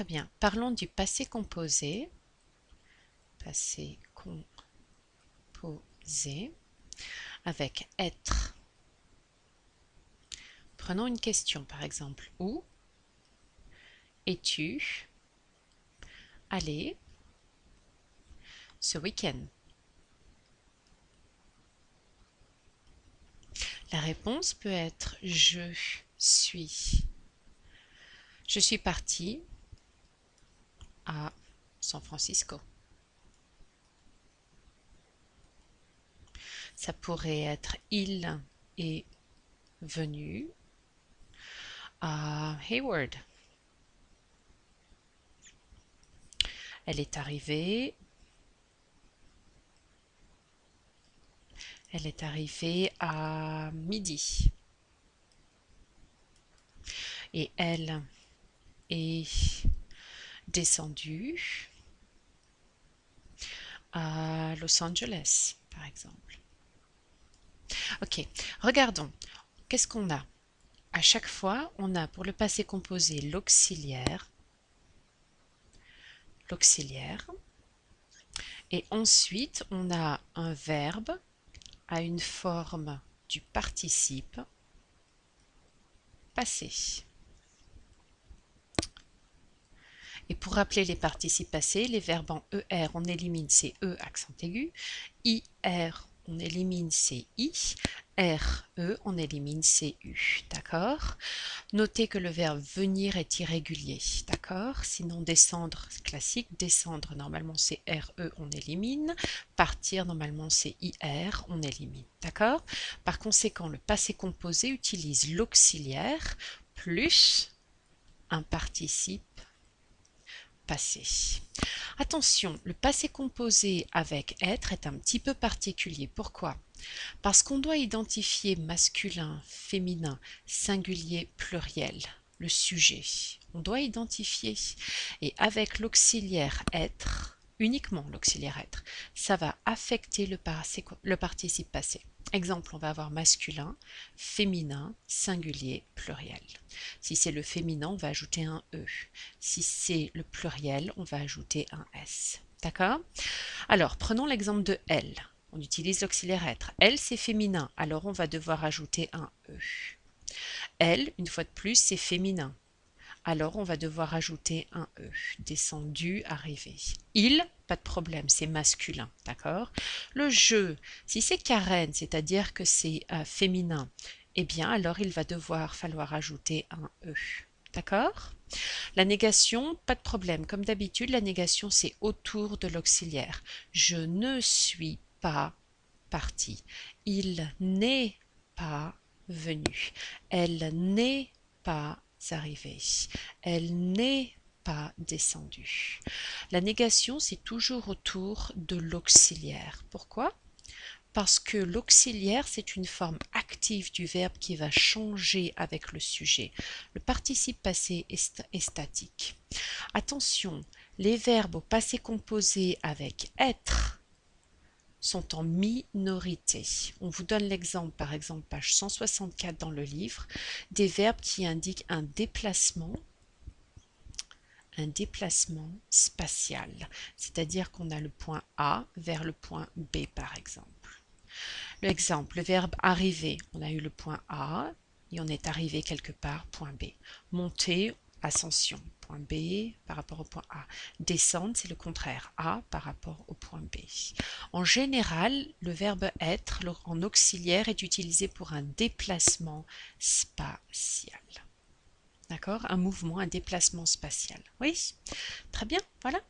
Très bien. Parlons du passé composé. Passé composé avec être. Prenons une question par exemple. Où es-tu allé ce week-end? La réponse peut être je suis. Je suis parti à San Francisco. Ça pourrait être il est venu à Hayward. Elle est arrivée. Elle est arrivée à midi. Et elle est descendue à Los Angeles, par exemple. Ok, regardons. Qu'est-ce qu'on a? À chaque fois, on a pour le passé composé l'auxiliaire, et ensuite on a un verbe à une forme du participe passé. Et pour rappeler les participes passés, les verbes en ER, on élimine ces E accent aigu, IR, on élimine ces I, RE, on élimine ces U, d'accord? Notez que le verbe venir est irrégulier, d'accord? Sinon descendre, classique, descendre, normalement c'est RE, on élimine, partir, normalement c'est IR, on élimine, d'accord? Par conséquent, le passé composé utilise l'auxiliaire plus un participe passé. Attention, le passé composé avec être est un petit peu particulier. Pourquoi? Parce qu'on doit identifier masculin, féminin, singulier, pluriel, le sujet. On doit identifier. Et avec l'auxiliaire être, uniquement l'auxiliaire être, ça va affecter le participe passé. Exemple, on va avoir masculin, féminin, singulier, pluriel. Si c'est le féminin, on va ajouter un E. Si c'est le pluriel, on va ajouter un S. D'accord? Alors, prenons l'exemple de elle. On utilise l'auxiliaire être. Elle, c'est féminin, alors on va devoir ajouter un E. Elle, une fois de plus, c'est féminin. Alors on va devoir ajouter un E. Descendu, arrivé. Il, pas de problème, c'est masculin, d'accord? Le je, si c'est Karen, c'est-à-dire que c'est féminin, eh bien alors il va falloir ajouter un E. D'accord? La négation, pas de problème. Comme d'habitude, la négation, c'est autour de l'auxiliaire. Je ne suis pas parti. Il n'est pas venu. Elle n'est pas arrivée. Elle n'est pas descendue. La négation, c'est toujours autour de l'auxiliaire. Pourquoi? Parce que l'auxiliaire, c'est une forme active du verbe qui va changer avec le sujet. Le participe passé est statique. Attention, les verbes au passé composé avec être sont en minorité. On vous donne l'exemple, par exemple, page 164 dans le livre, des verbes qui indiquent un déplacement spatial, c'est-à-dire qu'on a le point A vers le point B, par exemple. L'exemple, le verbe arriver, on a eu le point A et on est arrivé quelque part, point B. Monter, ascension, point B par rapport au point A. Descendre, c'est le contraire, A par rapport au point B. En général, le verbe être en auxiliaire est utilisé pour un déplacement spatial. D'accord? Un mouvement, un déplacement spatial. Oui? Très bien, voilà.